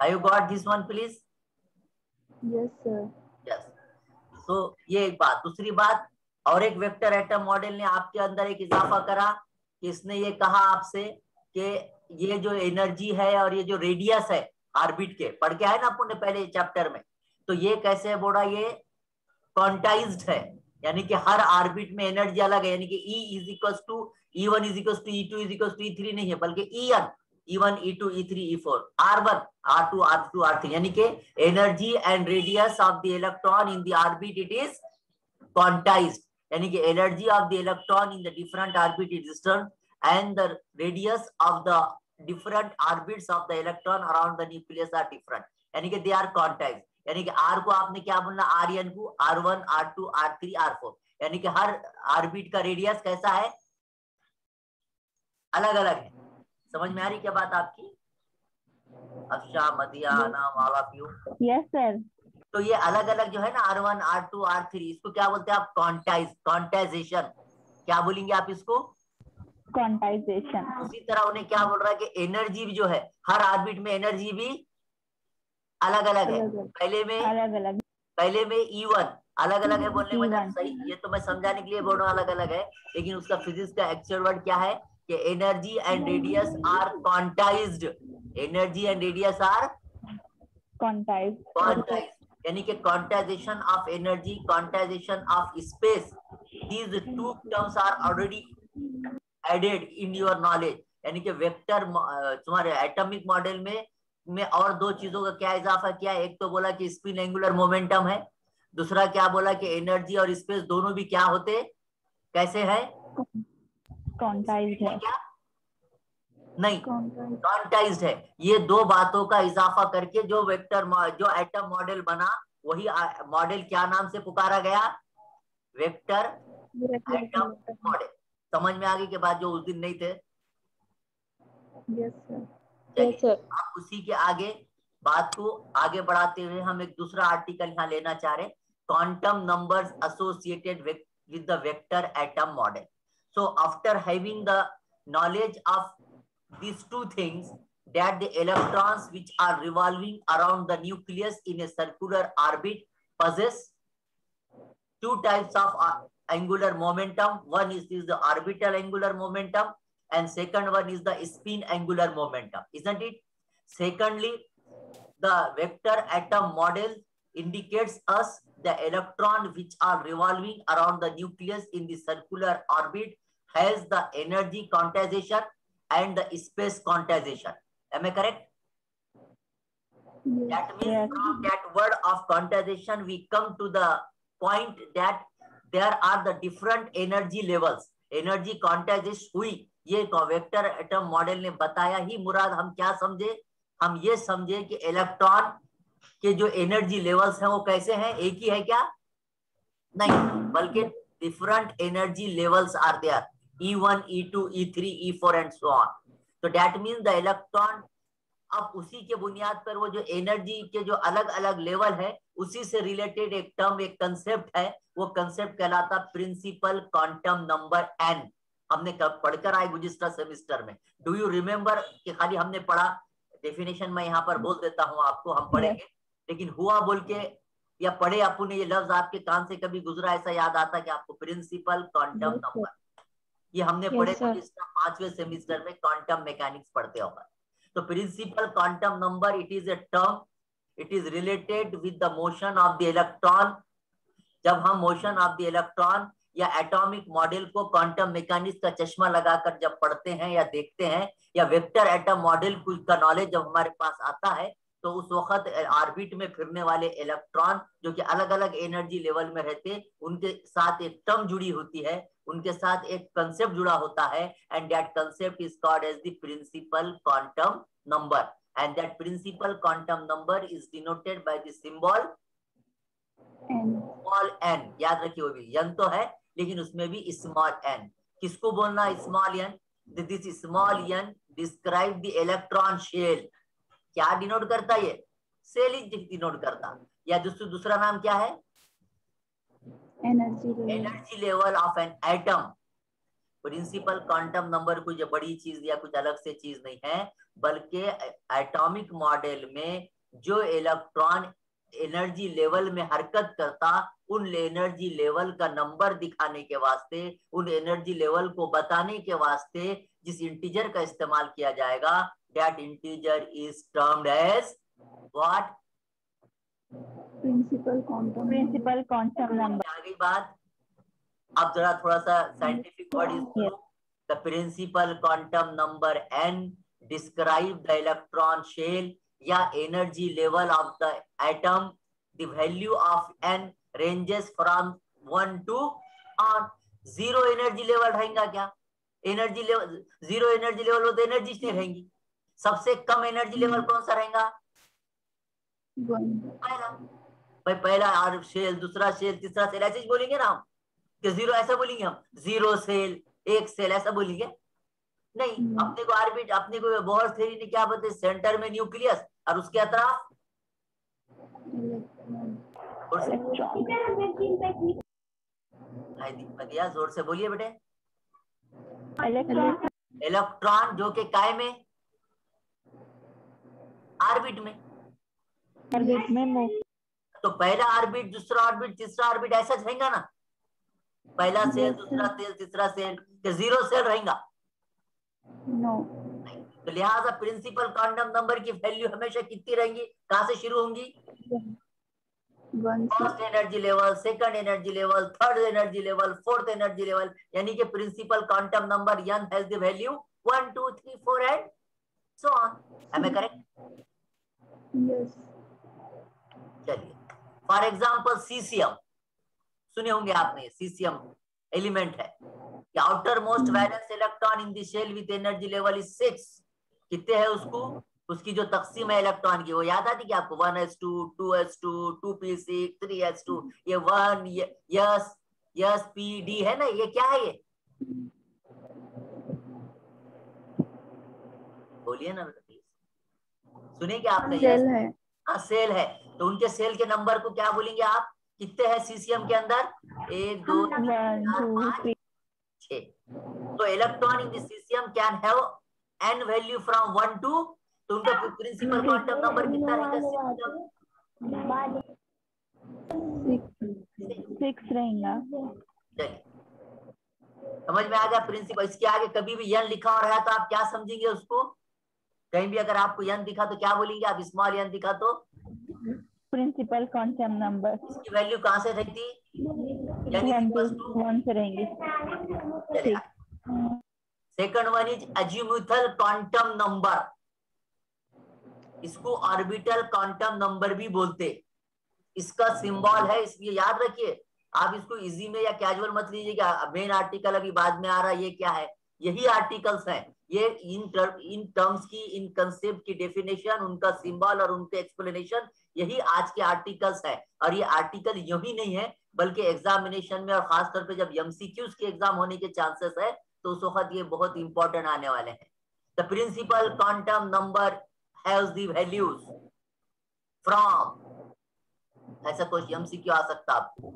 Have you got this one, please? Yes, sir. Yes. So ये एक बात. दूसरी बात, और एक वेक्टर एटम मॉडल ने आपके अंदर एक इजाफा करा कि इसने ये कहा आपसे कि ये जो एनर्जी है और ये जो रेडियस है ऑर्बिट के, पढ़ के आए ना अपन ने पहले चैप्टर में, तो ये कैसे है बोला, ये क्वांटाइज्ड है, यानी कि हर ऑर्बिट में एनर्जी अलग है, यानी कि E is equal to E1 is equal to E2 is equal to E3 नहीं है, बल्कि E1 E1 E2 E3 E4 R1 R2 R2 R3, यानी कि energy and radius of the electron in the orbit it is quantized, यानी कि energy of the electron in the different orbit is distant and the radius of the different orbits of the electron around the nucleus are different, यानी कि they are quantized, यानी कि R को आपने क्या बोलना, Rn को R1 R2 R3 R4, यानी कि हर ऑर्बिट का रेडियस कैसा है, अलग अलग है. समझ में आ रही क्या बात आपकी? अक्षा, मदिया, नाम, all of you. Yes sir. तो ये अलग अलग जो है ना R1 R2 R3, इसको क्या बोलते हैं आप, क्वांटाइजेशन. क्या बोलेंगे आप इसको? क्वांटाइजेशन. उसी तरह उन्हें क्या बोल रहा है कि एनर्जी भी जो है हर ऑर्बिट में एनर्जी भी अलग अलग है. पहले में E1 अलग अलग है, बोलने में सही, ये तो मैं समझाने के लिए बोल रहा हूँ अलग अलग है, लेकिन उसका फिजिक्स का एक्चुअल वर्ड क्या है कि energy and radius are quantized. Energy and radius are quantized, यानी कि quantization of energy, quantization of space, these two terms are already added in your knowledge, यानी कि वेक्टर तुम्हारे एटॉमिक मॉडल में और दो चीजों का क्या इजाफा किया. एक तो बोला कि स्पिन एंगुलर मोमेंटम है, दूसरा क्या बोला कि एनर्जी और स्पेस दोनों भी क्या होते, कैसे है, क्वांटाइज्ड है. क्या नहीं, क्वांटाइज्ड है. ये दो बातों का इजाफा करके जो वेक्टर जो एटम मॉडल बना, वही मॉडल क्या नाम से पुकारा गया, वेक्टर एटम मॉडल. समझ में आ गई के बाद जो उस दिन नहीं थे. Yes sir. चलिए आप उसी के आगे बात को आगे बढ़ाते हुए हम एक दूसरा आर्टिकल यहाँ लेना चाह रहे, quantum numbers associated with the vector atom model. So after having the knowledge of these two things, that the electrons which are revolving around the nucleus in a circular orbit possess two types of angular momentum. One is the orbital angular momentum and second one is the spin angular momentum, isn't it? Secondly, the vector atom model indicates us the electron which are revolving around the nucleus in the circular orbit has the energy quantization and the space quantization. Am I correct? That means from that word of quantization we come to the point that there are the different energy levels. Energy quantization हुई, ये vector atom model ने बताया ही मुराद हम क्या समझे, हम ये समझे कि इलेक्ट्रॉन के जो एनर्जी लेवल्स हैं वो कैसे हैं, एक ही है क्या, नहीं, बल्कि different energy levels are there, E1 E2 E3 E4 and so on. तो दैट मींस द इलेक्ट्रॉन, अब उसी के बुनियाद पर वो जो एनर्जी के जो अलग अलग लेवल है उसी से रिलेटेड एक टर्म, एक कंसेप्ट है, वो कंसेप्ट कहलाता प्रिंसिपल क्वांटम नंबर n. हमने कब पढ़कर आए गुज़िश्ता सेमेस्टर में, डू यू रिमेम्बर कि खाली हमने पढ़ा, डेफिनेशन मैं यहाँ पर बोल देता हूँ आपको, हम पढ़ेंगे, लेकिन हुआ बोल के या पढ़े आपको ने ये लफ्ज आपके कान से कभी गुजरा, ऐसा याद आता कि आपको प्रिंसिपल क्वांटम नंबर, ये हमने पढ़े गुज़िश्ता 5वें सेमेस्टर में क्वांटम मैकेनिक्स पढ़ते होगा. तो principal quantum number, it is a term, it is related with the motion of the electron. जब हम मोशन ऑफ द इलेक्ट्रॉन या एटॉमिक मॉडल को क्वांटम मैकेनिक्स का चश्मा लगाकर जब पढ़ते हैं या देखते हैं, या वेक्टर एटम मॉडल का नॉलेज जब हमारे पास आता है, तो उस वक्त ऑर्बिट में फिरने वाले इलेक्ट्रॉन जो कि अलग अलग एनर्जी लेवल में रहते, उनके साथ एक टर्म जुड़ी होती है, उनके साथ एक कंसेप्ट जुड़ा होता है, and that concept is called as the principal quantum number, and that principal quantum number is denoted by the symbol small n. याद रखिए, वो भी n तो है लेकिन उसमें भी स्मॉल n. किसको बोलना small n? This small n describe the electron shell. क्या डिनोट करता है? ये सेल ही डिनोट करता, या दूसरा नाम क्या है? Energy level of an atom. Principal quantum number कोई जो बड़ी चीज या कुछ अलग से चीज नहीं है, बल्कि एटॉमिक मॉडल में जो इलेक्ट्रॉन एनर्जी लेवल में हरकत करता, उन एनर्जी लेवल का नंबर दिखाने के वास्ते, उन एनर्जी लेवल को बताने के वास्ते जिस इंटीजर का इस्तेमाल किया जाएगा, that integer is termed as what? Principal quantum number. आ गई बात। अब जरा थोड़ा सा scientific word is the principal quantum number n describe the electron shell या energy level of the atom. The value of n ranges from 1 to on। Zero energy level रहेगा क्या? Energy level zero energy level हो तो energy नहीं रहेंगी। सबसे कम energy level कौन सा रहेगा? पहला। भाई पहला और शेल, दूसरा शेल, तीसरा शेल, ऐसे ही बोलेंगे ना हम कि जीरो, ऐसा बोलेंगे हम जीरो सेल, एक सेल, ऐसा बोलेंगे नहीं। अपने को ऑर्बिट, अपने को बोहर थ्योरी ने क्या बताया? सेंटर में न्यूक्लियस और उसके अतराफ जोर से बोलिए बेटे। इलेक्ट्रॉन जो कि काय में? ऑर्बिट में। तो पहला ऑर्बिट, दूसरा ऑर्बिट, तीसरा ऑर्बिट, ऐसा रहेगा ना? पहला सेल, दूसरा सेल, तीसरा सेल, जीरो सेल रहेगा? नो। तो लिहाजा प्रिंसिपल क्वांटम नंबर की वैल्यू हमेशा कितनी रहेंगी? कहां से शुरू होंगी? First energy level, second energy level, third energy level, fourth energy level, यानी कि principal quantum number n has the value 1 2 3 4 and so on. Am I correct? Yes. चलिए, फॉर एग्जांपल सीसियम सुने होंगे आपने। सीसियम एलिमेंट है। Outermost valence electron in the shell with energy level is 6। कितने है उसको? उसकी जो तकसीम है इलेक्ट्रॉन की वो याद आती क्या आपको? 1s2, 2s2, 2p6, 3s2, ये 1 यस pd है ना? ये क्या है? ये बोलिए ना प्लीज, सुने क्या आपने? सेल है। हाँ सेल है। तो उनके सेल के नंबर को क्या बोलेंगे आप? कितने हैं सीसीएम के अंदर? 1 2 3 4 5 6। तो electron in the caesium can have n value from 1 to, तो उनका प्रिंसिपल क्वांटम नंबर कितना रहेगा? 6 रहेगा। चलिए, समझ में आ गया प्रिंसिपल। इसके आगे कभी भी n लिखा हो रहा है तो आप क्या समझेंगे उसको? कहीं भी अगर आपको n दिखा तो क्या बोलेंगे आप? स्मॉल n दिखा तो प्रिंसिपल क्वांटम नंबर। इसकी वैल्यू कहां से रहती? 1 से रहेंगी। Second one is azimuthal quantum number. इसको ऑर्बिटल क्वांटम नंबर भी बोलते। इसका सिंबल है, इसलिए याद रखिए। आप इसको इजी में या कैजुअल मत लीजिएगा। मेन आर्टिकल अभी बाद में आ रहा है, ये क्या है? यही आर्टिकल्स हैं। ये इन टर्म्स की, इन कंसेप्ट की डेफिनेशन, उनका सिंबल और उनके एक्सप्लेनेशन, यही आज के आर्टिकल्स है। और ये आर्टिकल यही नहीं है, बल्कि एग्जामिनेशन में और खासतौर पे जब एमसीक्यूज के एग्जाम होने के चांसेस है तो उस वक्त ये बहुत इंपॉर्टेंट आने वाले हैं। The principal quantum number has the values from, ऐसा क्वेश्चन एमसीक्यू आ सकता आपको,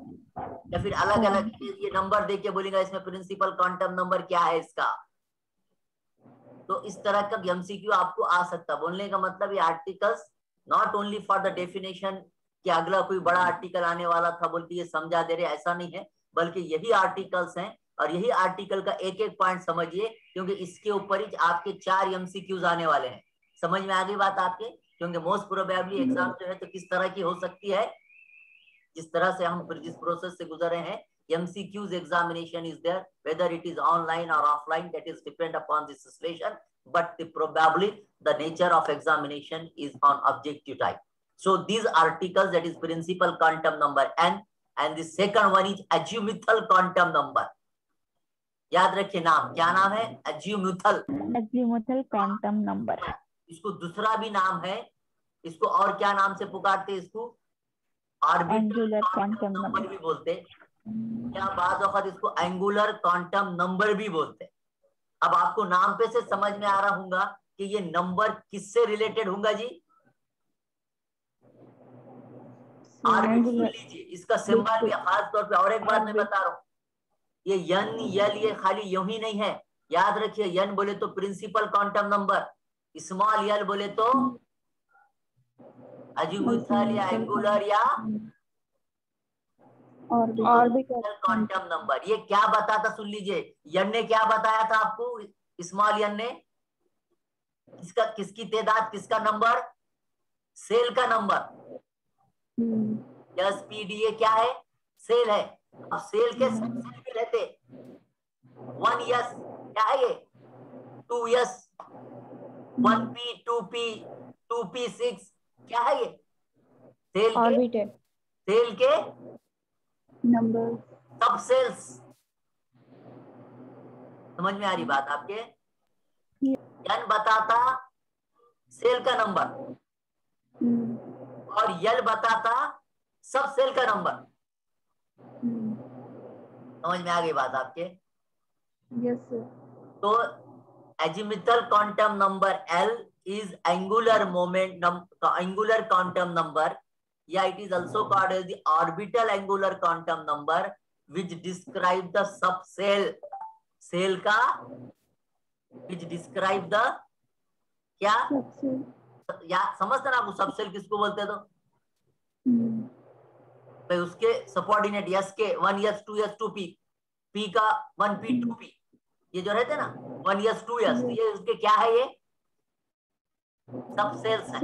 या फिर अलग अलग ये नंबर देख के बोलेगा इसमें प्रिंसिपल क्वांटम नंबर क्या है इसका। तो इस तरह का एमसीक्यू आपको आ सकता। बोलने का मतलब ये articles not only for the definition कि अगला कोई बड़ा आर्टिकल आने वाला था बोल के ये समझा दे रहे, ऐसा नहीं है, बल्कि यही आर्टिकल्स हैं। और यही आर्टिकल का एक एक पॉइंट समझिए, क्योंकि इसके ऊपर ही आपके 4 एमसीक्यूज आने वाले हैं। समझ में आ गई बात आपके? क्योंकि मोस्ट प्रोबेबली एग्जाम जो है तो किस तरह की हो सकती है, जिस तरह से हम जिस प्रोसेस से गुजरे हैं, MCQs examination is there, whether it is online or offline, that is depend upon the situation, but probably the nature of examination is on objective type. So these articles, that is principal quantum number n, and the second one is azimuthal quantum number. याद रखिए नाम, क्या नाम है? Azimuthal quantum number. इसको दूसरा भी नाम है, इसको और क्या नाम से पुकारते हैं? इसको ऑर्बिटल क्वांटम नंबर भी बोलते, या बाद वक्त इसको एंगुलर क्वांटम नंबर भी बोलते। अब आपको नाम पे से समझ में आ रहा होगा कि ये नंबर किससे रिलेटेड होगा जी? ऑर्बिट सुन लीजिए, इसका सिंबल भी खास तौर पे, और एक बात मैं बता रहा हूँ, ये n l ये खाली यूं ही नहीं है, याद रखिए। n बोले तो principal quantum number, small l बोले तो अजीमुथल या एंगुलर या ऑर्बिटल क्वांटम नंबर। ये क्या बताता, सुन लीजिए, n ने क्या बताया था आपको, स्मॉल n ने किसका, किसकी तादाद, किसका नंबर, सेल का number. Yes P D A क्या है, सेल है। अब सेल के सब सेल भी रहते, 1s क्या है ये, 2s, 1p 2p 2p6 क्या है ये, सेल के ऑर्बिटल सेल के नंबर सब सेल्स। समझ में आ रही बात आपके? n बताता सेल का नंबर और यल बताता सब सेल का नंबर। समझ में आ गई बात आपके? Yes sir. तो azimuthal quantum number L is angular moment angular quantum number, yeah, it is also called as the orbital angular quantum number which describe the subcell, shell का which describe the क्या, या समझते ना आपको subshell किसको बोलते हैं? तो भाई उसके सबऑर्डिनेट यस के 1s 2s 2p, p का 1p 2p, ये जो रहते ना 1s 2s, ये उसके क्या है, ये सब सेल्स है।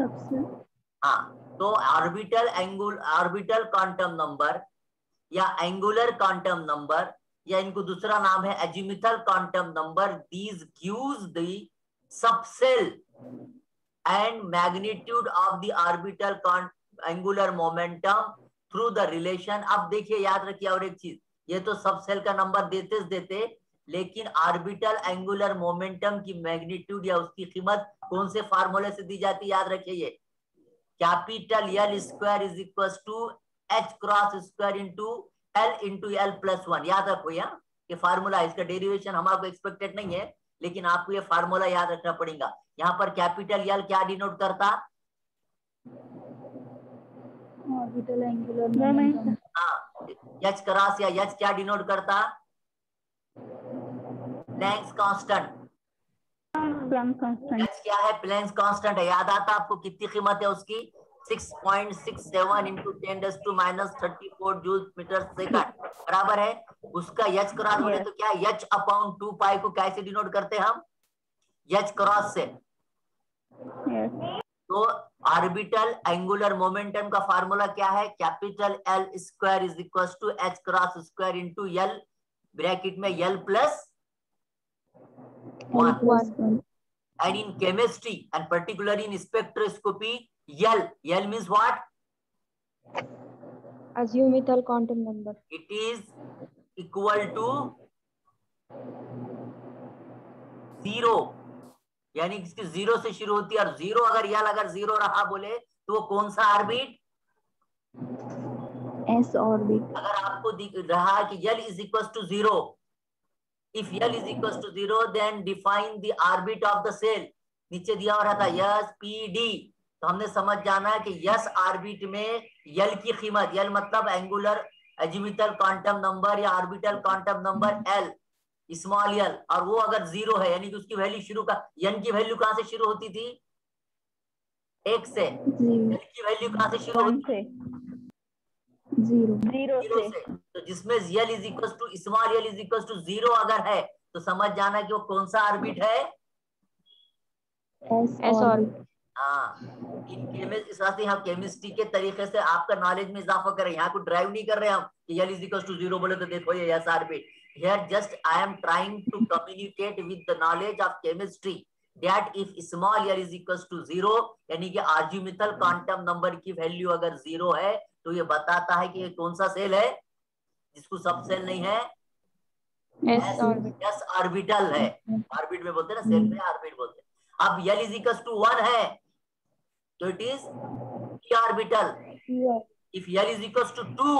हाँ, तो ऑर्बिटल क्वांटम नंबर या एंगुलर क्वांटम नंबर, या इनको दूसरा नाम है azimuthal quantum number, these gives the subshell and magnitude of the orbital angular momentum through the relation. अब देखिए, याद रखिए और एक चीज, ये तो सबसेल का नंबर देते, लेकिन ऑर्बिटल एंगुलर मोमेंटम की मैग्नीट्यूड या उसकी कीमत कौन से फार्मूले से दी जाती है, याद रखिए, ये capital L square is equal to H cross square into L plus 1। याद रखो, यहाँ ये फार्मूला, इसका डेरिवेशन हमारे एक्सपेक्टेड नहीं है, लेकिन आपको ये फार्मूला याद रखना पड़ेगा। यहाँ पर कैपिटल L क्या डिनोट करता, ऑर्बिटल एंगुलर मोमेंटम। हाँ, H क्रॉस या H क्या डिनोट करता, Planck's constant. Planck constant H क्या है, प्लैंक्स कांस्टेंट है। याद आता आपको कितनी कीमत है उसकी, 6.67 इंटू 10⁻34 जूल मीटर सेकंड बराबर है। उसका H क्रॉस बोले तो क्या, H अपॉन 2 पाई को कैसे डिनोट करते हैं हम, H क्रॉस से। तो ऑर्बिटल एंगुलर मोमेंटम का फार्मूला क्या है, capital L square is equal to H cross square into L bracket में L plus 1। And in chemistry and particularly in spectroscopy, L means what? azimuthal quantum number. It is equal to 0, यानी इसकी 0 से शुरू होती है, और 0 अगर अगर 0 रहा बोले तो वो कौन सा ऑर्बिट, s ऑर्बिट। अगर आपको दिख रहा कि L is equals to 0, if L is equals to 0 then define the orbit of the cell। नीचे दिया हुआ था यस पी डी, तो हमने समझ जाना है कि यस ऑर्बिट में L की कीमत, L मतलब एंगुलर एजिमुथल क्वांटम नंबर या orbital quantum number L small l, और वो अगर 0 है यानी कि उसकी वैल्यू शुरू का, n की वैल्यू कहां से शुरू होती थी, 1 से। l की वैल्यू कहां से शुरू होती थी, 0 से। तो जिसमें L is equal to small l is equal to 0 अगर है तो समझ जाना कि वो कौन सा ऑर्बिट है, s ऑर्बिट। हाँ, इन केमिस्ट्री के तरीके से आपका नॉलेज में इजाफा कर रहे हैं। यहाँ को ड्राइव नहीं कर रहे हम कि L इज इक्वल टू 0 बोले तो देखो ये yes orbit. Here just I am trying to communicate with the knowledge of chemistry that if small l is equals to 0 यानी कि azimuthal quantum number की वैल्यू अगर 0 है तो ये बताता है कि ये कौन सा सेल है, जिसको सब सेल नहीं है, s ऑर्बिटल है। ऑर्बिट में बोलते हैं ना, सेल में ऑर्बिट बोलते हैं। अब l is equals to 1 है तो it is p orbital. if l is equals to 2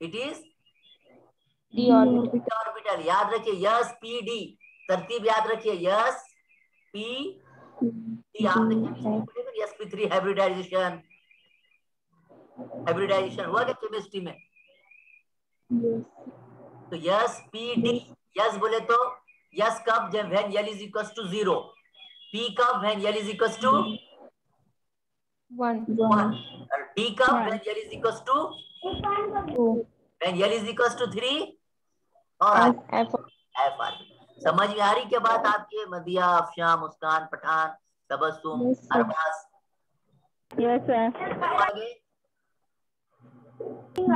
it is d orbital. याद रखिए यस पी डी, तरतीब याद रखिए, यस पी डी। आपने sp3 हाइब्रिडाइजेशन हुआ क्या केमिस्ट्री में? तो यस पी डी, यस बोले तो यस कब, जब when L is equal to 0, P कब, when L is equal to 1. 1, और डी कब, One. When L is equal to 2. When L is equal to 3 और F. F R. समझ में आ रही क्या बात आपकी? मदिया, अफशान, मुस्कान, Pathan, Tabassum, Yes, sir. Arbaaz, Yes, sir. आगे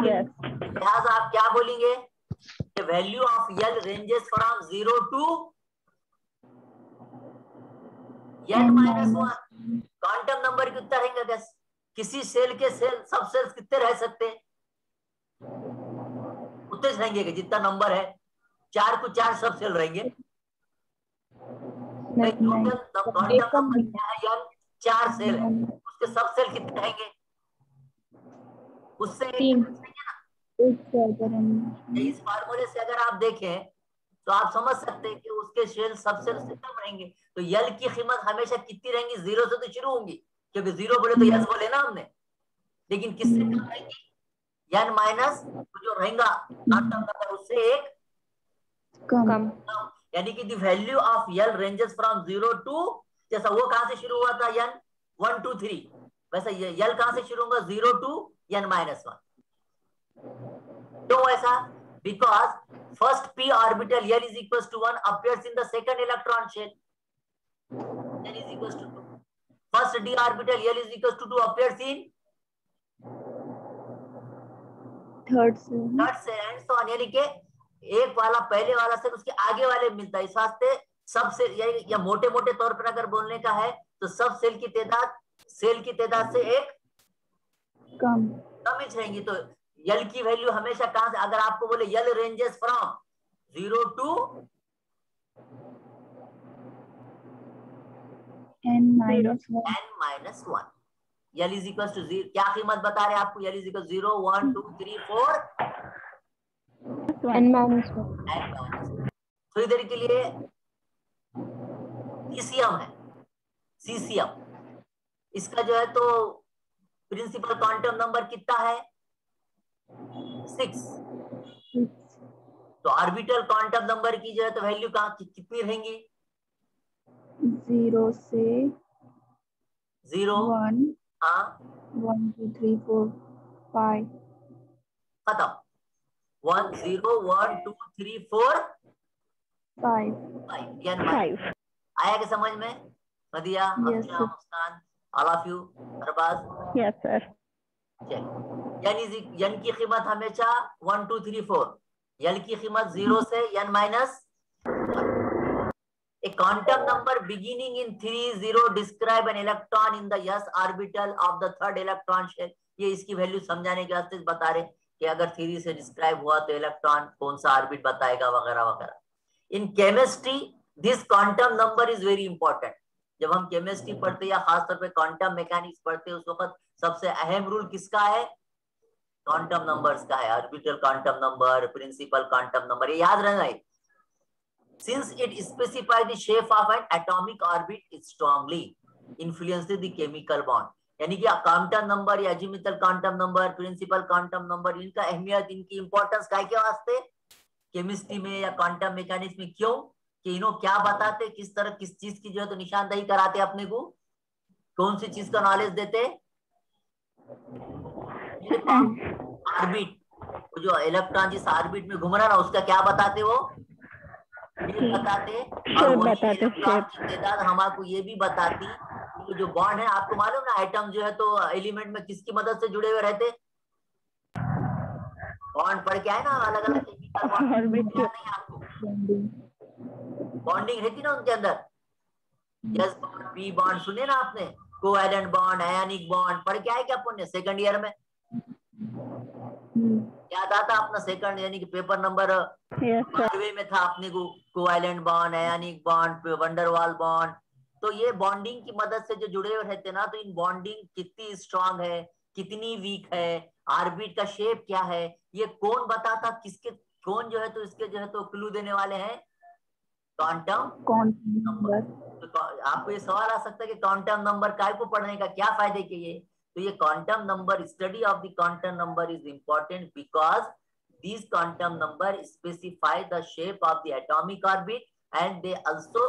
Yes. लिहाजा आप क्या बोलेंगे? Value of l ranges from 0 to n minus 1। Quantum number कितना रहेंगे? गैस किसी सेल के सेल सब सेल्स कितने रह सकते हैं? उतने रहेंगे कि जितना नंबर है, 4 को 4 सब सेल रहेंगे। टोटल क्वांटम नंबर क्या है? यल 4 सेल है, उसके सब सेल कितने रहेंगे? उससे इस फार्मूले से अगर आप देखें तो आप समझ सकते हैं कि उसके सेल सब सेल से कम रहेंगे। तो यल की कीमत हमेशा कितनी रहेंगी? 0 से तो शुरू होंगी, क्योंकि 0 बोले तो यस बोले ना हमने, लेकिन किससे कम रहेंगी? n माइनस जो रहेगा क्वांटम नंबर उससे एक कम। यानी कि the value of l ranges from 0 to, जैसा वो कहां से शुरू हुआ था n 1 2 3, वैसे ये यल कहां से शुरू होगा? 0 टू n माइनस 1। क्यों ऐसा? Because first p orbital l is equal to 1 appears in the second electron shell, n is equal to 2. first d orbital L is equal to 2 appears in third से and so on, यानी कि एक वाला पहले वाला से उसके आगे वाले मिलता है। इस वास्ते सब सेल, या मोटे मोटे तौर पर अगर बोलने का है तो सब सेल की तादाद से एक कम ही रहेंगी। तो यल की वैल्यू हमेशा कहां से, अगर आपको बोले L ranges from 0 to n minus 1, L is equal to 0, क्या कीमत बता रहे हैं आपको? L is equal 0 1 2 3 4 n minus 1। तो इधर के लिए सीसीएम है, सीसीएम इसका जो है तो प्रिंसिपल क्वांटम नंबर कितना है? 6। तो ऑर्बिटल क्वांटम नंबर की जो है तो वैल्यू कहां कितनी रहेंगी? 0 से 0 1 हाँ 1 2 3 4 5 खत्म। 1 0 1 2 3 4 5 5. आया कि समझ में? Madiya, Yes, Afsha, sir. Muskan, all of you, Arbaz. Yes, sir. N की कीमत हमेशा 1 2 3 4, यल की कीमत 0 से n minus. A quantum number beginning in 3 0 describe an electron in the s orbital of the third electron shell। ये इसकी वैल्यू समझाने के वास्ते बता रहे कि अगर 3 से डिस्क्राइब हुआ तो इलेक्ट्रॉन कौन सा ऑर्बिट बताएगा वगैरह वगैरह। In chemistry this quantum number is very important. जब हम केमिस्ट्री पढ़ते या खासतौर पे क्वांटम मैकेनिक्स पढ़ते उस वक्त सबसे अहम रूल किसका है? क्वांटम नंबर्स का है। Orbital quantum number, principal quantum number, ये याद रहना है। Since it specifies the shape of an atomic orbit, it strongly influences the chemical bond। यानी कि क्वांटम नंबर या azimuthal quantum number, principal quantum number, इनका अहमियत, इनकी इंपॉर्टेंस काय के वास्ते? केमिस्ट्री में या क्वांटम मैकेनिक्स में। क्यों? कि इन्हों क्या बताते, किस तरह किस चीज की जो है तो निशानदेही कराते अपने को, कौन सी चीज का नॉलेज देते? ऑर्बिट, जो इलेक्ट्रॉन जिस ऑर्बिट में घूम रहा ना उसका क्या बताते? वो बताते। और वही इलेक्ट्रॉन की तादाद हमको ये भी बताती कि जो बॉन्ड है, आपको मालूम ना एटम जो है तो एलिमेंट में किसकी मदद से जुड़े हुए रहते? बॉन्ड पढ़ के आए ना, अलग अलग केमिकल बॉन्ड, नहीं आपको बॉन्डिंग रहती ना उनके अंदर। एस बॉन्ड, पी बॉन्ड सुने ना आपने, कोवैलेंट बॉन्ड, आयनिक बॉन्ड पढ़ के आए क्या अपन ने सेकंड ईयर में? याद आता अपना सेकंड यानी कि पेपर नंबर 12 में था अपने को, covalent bond, ionic bond, van der Waals bond. तो ये बॉन्डिंग की मदद से जो जुड़े हुए रहते ना, तो इन बॉन्डिंग कितनी स्ट्रांग है, कितनी वीक है, ऑर्बिट का शेप क्या है, ये कौन बताता? किसके, कौन जो है तो इसके जो है तो क्लू देने वाले हैं? Quantum number. तो आपको ये सवाल आ सकता है कि क्वांटम नंबर काय को पढ़ने का क्या फायदे के? ये तो ये quantum number, study of the quantum number is important because these quantum number specify the shape of the atomic orbit and they also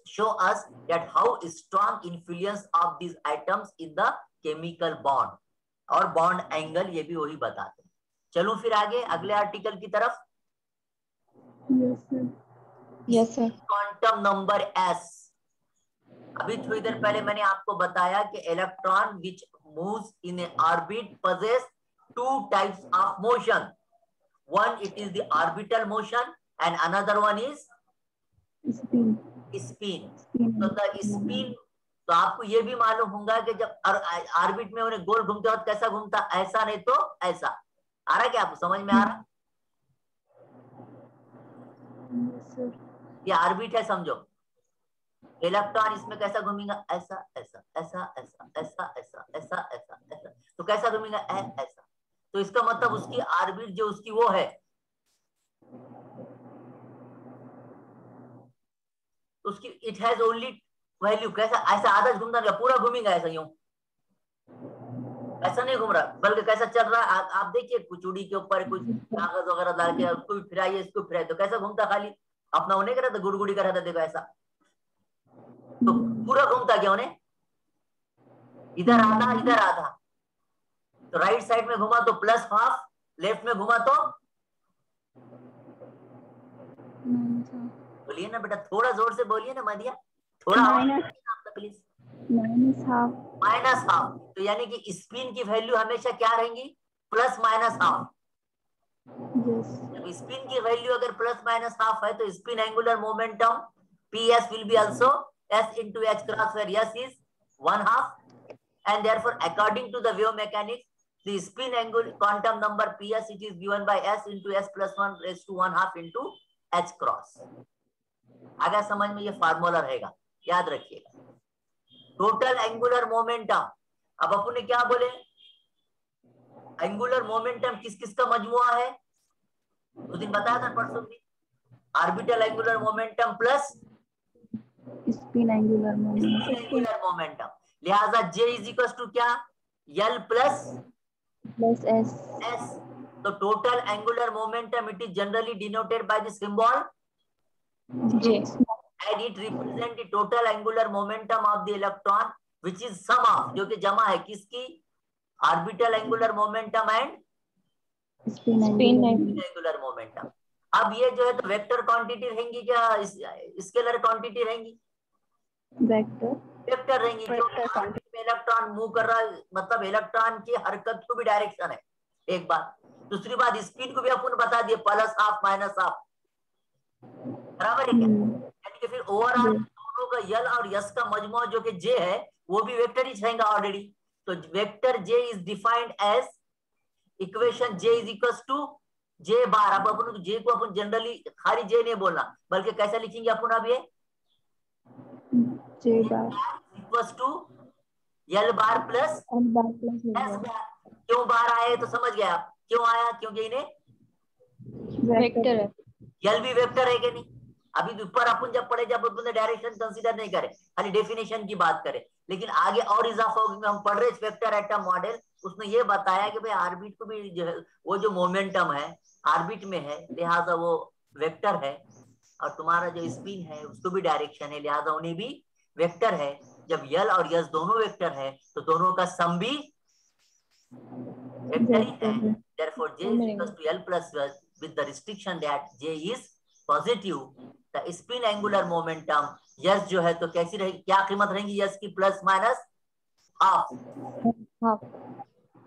show us that how strong influence of these atoms in the chemical bond और bond angle ये भी वही बताते हैं। चलो फिर आगे अगले आर्टिकल की तरफ। Yes sir. Quantum number S. अभी थोड़ी देर पहले मैंने आपको बताया कि electron which moves in A orbit possess two types of motion. One it is the orbital motion and another one is spin. तो the spin, तो आपको ये भी मालूम होगा कि जब ऑर्बिट में उन्हें गोल घूमते हो कैसा घूमता, ऐसा नहीं तो ऐसा। आ रहा क्या आपको समझ में आ रहा? ये ऑर्बिट है समझो। इलेक्ट्रॉन इसमें कैसा घूमेगा, ऐसा ऐसा ऐसा ऐसा ऐसा ऐसा ऐसा ऐसा ऐसा, तो कैसा घूमेगा ऐसा। तो इसका मतलब उसकी ऑर्बिट जो उसकी वो है, उसकी इट हैज ओनली वैल्यू कैसा, ऐसा आधा घूमता नहीं, पूरा घूमेगा ऐसा यूं, ऐसा नहीं घूम रहा, बल्कि कैसा चल रहा है आप देखिए, चूड़ी के ऊपर कुछ कागज वगैरह डाल के उसको भी फिराइए, इसको फिराइए, तो कैसा घूमता, खाली अपना उन्हें कर रहा था, गुड़गुड़ी कर रहा था, देखो ऐसा। तो पूरा घूमता क्या उन्हें, इधर आधा इधर आधा। तो राइट साइड में घुमा तो प्लस हाफ, लेफ्ट में घुमा तो बोलिए ना बेटा, थोड़ा जोर से बोलिए ना मदिया, थोड़ा प्लीज। Minus half. तो यानी कि स्पिन की वैल्यू हमेशा क्या रहेंगी, प्लस माइनस हाफ। जब स्पिन की वैल्यू अगर प्लस माइनस हाफ है तो spin angular momentum PS will be also S into h cross where S is 1/2 and therefore according to the wave mechanics the spin angle quantum number PS it is given by S into S plus 1 raised to 1/2 into h cross। आगे समझ में ये formula रहेगा, याद रखिएगा। Total angular momentum, अब अपन ने क्या बोले, एंगुलर मोमेंटम किस किस का मजमुआ है, उस दिन बताया था परसों भी, orbital angular momentum plus spin angular momentum. लिहाजा J इज इक्वल टू क्या, L प्लस S। तो total angular momentum it is generally denoted by the symbol J and it represent the total angular momentum of the electron which is sum of, जो कि जमा है किसकी, orbital angular momentum and spin angular momentum. अब ये जो है तो वेक्टर क्वांटिटी रहेंगी क्या स्केलर क्वांटिटी रहेंगी, वेक्टर रहेंगी, क्योंकि इलेक्ट्रॉन मूव कर रहा है, मतलब इलेक्ट्रॉन की हरकत को भी डायरेक्शन है, एक बात। दूसरी बात स्पिन को भी अपन बता दिए, प्लस हाफ माइनस हाफ, बराबर है क्या, यानी कि फिर ओवरऑल दोनों का यल और यस का मजमूआ जो कि जे है वो भी वेक्टर ही रहेगा ऑलरेडी। तो vector J is defined as equation J is equal to J bar. अब अपन जे को अपन जनरली खाली जे नहीं बोलना, बल्कि कैसा लिखेंगे अपन, अब ये J bar equal to L bar plus S bar. क्यों बार आए तो समझ गया आप, क्यों आया, क्योंकि इन्हें वेक्टर है, यल भी वेक्टर है कि नहीं। अभी ऊपर अपन जब पढ़े, जब अपन डायरेक्शन कंसीडर नहीं करे, खाली डेफिनेशन की बात करें, लेकिन आगे और इजाफा होगा, हम पढ़ रहे वेक्टर एटम मॉडल, उसने ये बताया कि भाई ऑर्बिट को भी जो है वो जो मोमेंटम है ऑर्बिट में है, लिहाजा वो वेक्टर है, और तुम्हारा जो स्पिन है उसको भी डायरेक्शन है, लिहाजा उन्हें भी वेक्टर है। जब यल और यस दोनों वेक्टर है तो दोनों का सम भी वेक्टर ही है। therefore J is equal to L plus with the restriction that J is positive, the spin angular momentum yes जो है तो कैसी रहेगी, क्या कीमत रहेगी यस की, प्लस माइनस हाफ,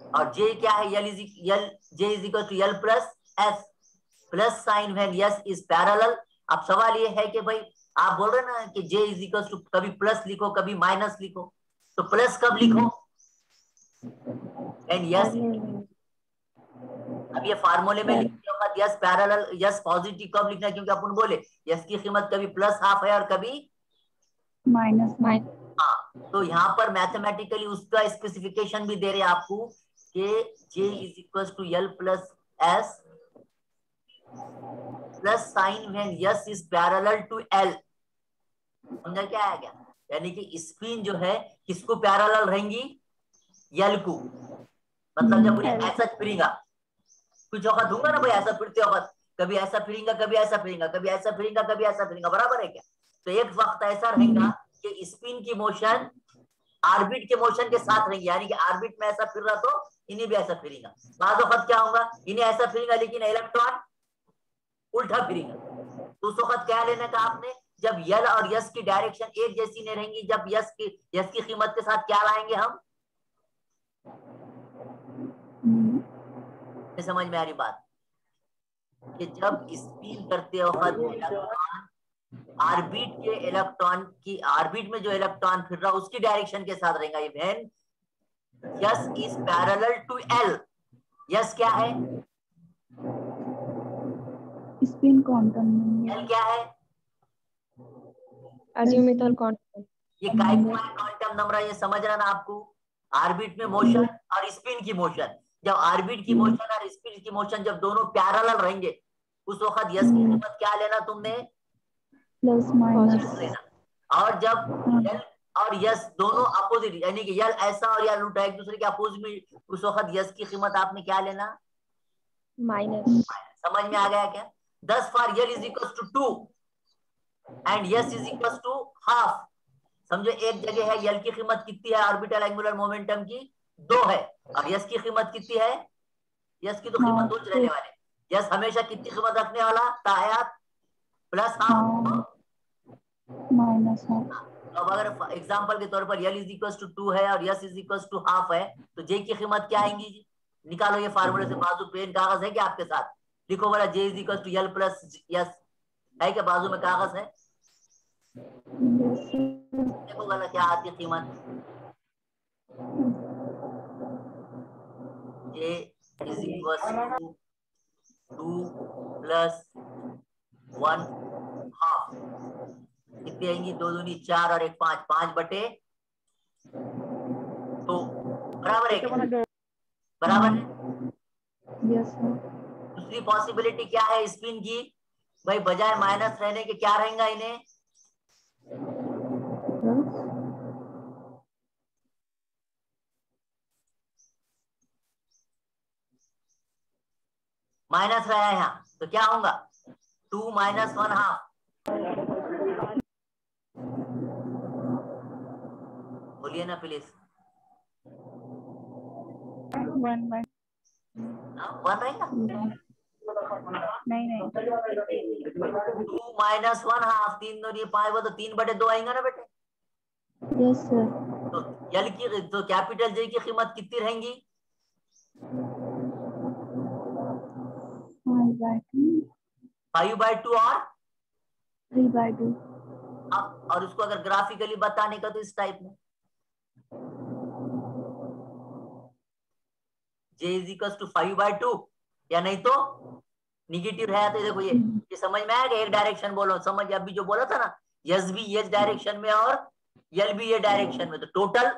और J क्या है, J is equal to L plus S plus sign when s is parallel. अब सवाल ये है कि भाई आप बोल रहे ना कि J is equal to कभी प्लस लिखो कभी माइनस लिखो, तो प्लस कब लिखो एंड यस, अब ये फार्मूले में लिखते हो यस पैरेलल, यस पॉजिटिव कब लिखना है, क्योंकि अपन बोले यस की कीमत कभी प्लस हाफ है और कभी माइनस। हाँ, तो यहाँ पर मैथमेटिकली उसका स्पेसिफिकेशन भी दे रहे हैं आपको कि J is equal to L plus S plus sign when s is parallel to L। समझा क्या है क्या, यानी कि स्पिन जो है किसको पैरेलल रहेंगी, L को, मतलब जब उन्हें ऐसा फिरेगा कुछ वक्त दूंगा ना भाई, ऐसा फिरते वक्त कभी ऐसा फिरेंगा, कभी ऐसा फिरेंगा, कभी ऐसा फिरेंगा, कभी ऐसा फिरेंगा, बराबर है क्या? तो एक वक्त ऐसा रहेगा कि स्पिन की मोशन आर्बिट के मोशन के साथ रहेंगे, यानी कि आर्बिट में ऐसा फिर रहा तो इन्हें भी ऐसा फिरेंगा। बाद वक्त क्या होगा, इन्हें ऐसा फिरेंगा लेकिन इलेक्ट्रॉन उल्टा फिरेंगा। तो उस वक्त क्या लेने का आपने, जब यल और यस की डायरेक्शन एक जैसी नहीं रहेंगी, जब यस की कीमत के साथ क्या लाएंगे हम, समझ में आ रही बात, कि जब स्पिन करते वक्त इलेक्ट्रॉन आर्बिट के इलेक्ट्रॉन की, आर्बिट में जो इलेक्ट्रॉन फिर रहा उसकी डायरेक्शन के साथ रहेगा। When s is parallel to l, s क्या है, स्पिन क्वांटम एल क्या है, अज़ीमुथल क्वांटम। ये क्वांटम नंबर, ये समझ रहा ना आपको, आर्बिट में मोशन और स्पिन की मोशन, जब आर्बिट की मोशन और स्पिन की मोशन जब दोनों पैरेलल रहेंगे उस वक्त यस की कीमत क्या लेना तुमने, प्लस माइनस लेना। और जब यल और यस दोनों अपोजिट, यानी कि यल ऐसा और यल उल्टा एक दूसरे के अपोजिट में, उस वक्त यस की कीमत आपने क्या लेना, माइनस। समझ में आ गया क्या? 10 for l is equal to 2 and s is equal to half. समझो एक जगह है यल की कीमत कितनी है ऑर्बिटल एंगुलर मोमेंटम की, 2 है, और यस की कीमत कितनी है, यस की तो कीमत 2 रहने वाले, यस हमेशा कितनी कीमत रखने वाला, तायात प्लस हाफ माइनस हाफ। अब अगर एग्जांपल के तौर पर यल इज इक्वल टू 2 है और s is equal to half है, तो जे की कीमत क्या आएंगी जी, निकालो ये फार्मूले से, बाजू पेन कागज है क्या आपके साथ, लिखो बोला J is equal to L plus S, है क्या बाजू में कागज है, देखो बोला क्या आती है कीमत, J is equal to 2 plus 1 half, कितनी आएंगी, 2 दूनी 4 और 1 5, 5 बटे 2, बराबर है क्या? बराबर है। Yes sir. दूसरी पॉसिबिलिटी क्या है स्पिन की, भाई बजाय माइनस रहने के क्या रहेगा इन्हें, माइनस रहा है यहाँ, तो क्या होगा 2 माइनस 1 हाफ, बोलिए ना प्लीज, 1 1 1 रहेगा, नहीं 2 माइनस 1 हाफ, 3 2 5, वो तो 3 बटे 2 आएंगे ना बेटे, यस सर। तो यल की, तो कैपिटल जे की कीमत कितनी रहेंगी, 5/2 और 3/2। अब, और उसको अगर ग्राफिकली बताने का तो इस टाइप में, जे इज इक्वल टू 5/2, या नहीं तो निगेटिव है, तो देखो ये समझ में आएगा, एक डायरेक्शन बोलो, समझ अभी जो बोला था ना, यस भी ये डायरेक्शन में और यल भी ये डायरेक्शन में, तो टोटल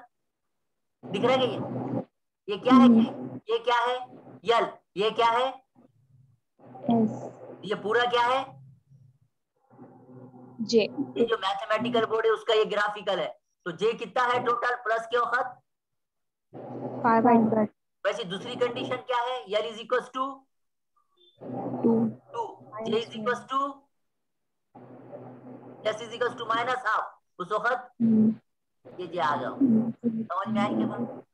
दिख रहा है क्या, ये क्या है, ये क्या है यल, ये क्या है एस। ये पूरा क्या है, जे। ये जो मैथमेटिकल बोर्ड है उसका ये ग्राफिकल है, तो जे कितना है टोटल प्लस के वक्त 5/2। वैसे दूसरी कंडीशन क्या है, l is equal to 2, J is equal to s is equal to minus half, उस वक्त ये जे आ जाओ, समझ में आई क्या बात,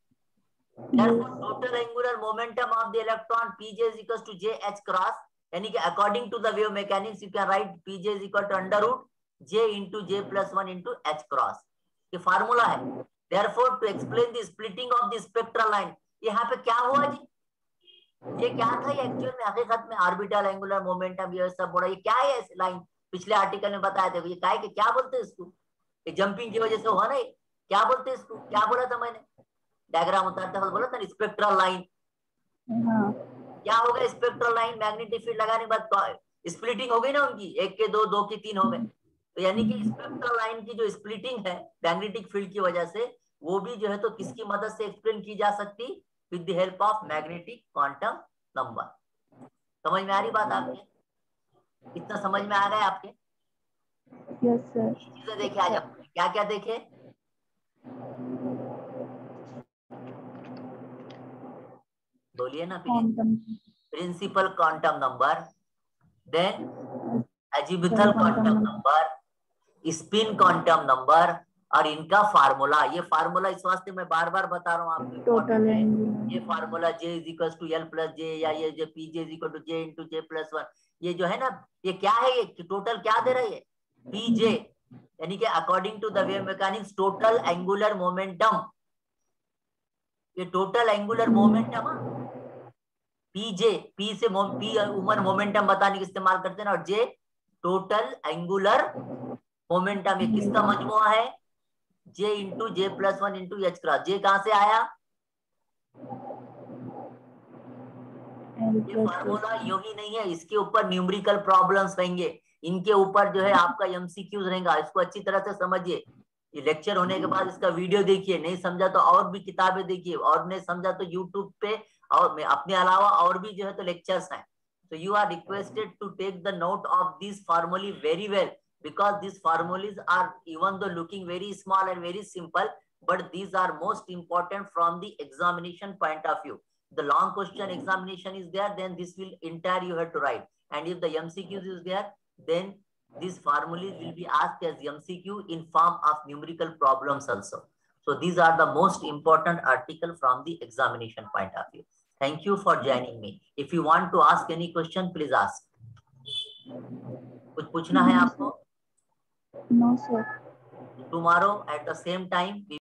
therefore total angular momentum of the electron pj is equal to j h cross, यानी कि according to the wave mechanics you can write pj is equal to under root j into j plus 1 into h cross, ये formula है। therefore to explain the splitting of the spectral line, यहाँ पे क्या हुआ जी, ये क्या था, ये एक्चुअल में हकीकत में ऑर्बिटल एंगुलर मोमेंटम ये सब बोला, ये क्या है ऐसे लाइन, पिछले आर्टिकल में बताया था, ये क्या है कि क्या बोलते हैं इसको, ये जंपिंग की वजह से हुआ ना, क्या बोलते हैं इसको, क्या बोला था मैंने, डायग्राम उतारते वक्त बोला था स्पेक्ट्रल लाइन, क्या होगा स्पेक्ट्रल लाइन, मैग्नेटिक फील्ड लगाने के बाद स्प्लिटिंग हो गई ना उनकी, 1 के 2, 2 के 3 हो गए, तो यानी कि स्पेक्ट्रल लाइन की जो स्प्लिटिंग है मैग्नेटिक फील्ड की वजह से, वो भी जो है तो किसकी मदद से एक्सप्लेन की जा सकती, with the help of magnetic quantum number. समझ में आ रही बात आपके, इतना समझ में आ गया आपके, यस सर। चीजें देखे आज आप क्या क्या देखे, बोलिए ना please, principal quantum number, then azimuthal quantum number, spin quantum number और इनका फार्मूला। ये फार्मूला इस वास्ते मैं बार बार बता रहा हूँ आपको, टोटल ये formula J is equal to L plus J, या ये जो PJ is equal to J into J plus 1, ये जो है ना, ये क्या है, ये टोटल क्या दे रहा है, ये PJ, यानी कि according to the wave mechanics total angular momentum, ये total angular momentum, PJ, P से P उमर मोमेंटम बताने के इस्तेमाल करते हैं ना, और J टोटल एंगुलर मोमेंटम, ये किसका मजमुआ है, J into J plus 1 into H cross. J कहां से आया, ये फार्मूला यूं ही नहीं है, इसके ऊपर न्यूमेरिकल प्रॉब्लम्स रहेंगे, इनके ऊपर जो है आपका एमसीक्यूज रहेगा, इसको अच्छी तरह से समझिए। ये लेक्चर होने के बाद इसका वीडियो देखिए, नहीं समझा तो और भी किताबें देखिए, और नहीं समझा तो यूट्यूब पे, और अपने अलावा और भी जो है तो लेक्चर्स हैं। So you are requested to take the note of these formulae very well, because these formulas are, even though looking very small and very simple, but these are most important from the examination point of view. The long question examination is there, then this will entire you have to write, and if the MCQs is there, then these formulas will be asked as MCQ in form of numerical problems also. So these are the most important article from the examination point of view. Thank you for joining me. If you want to ask any question, please ask. कुछ पूछना है आपको? No, sir. Tomorrow at the same time.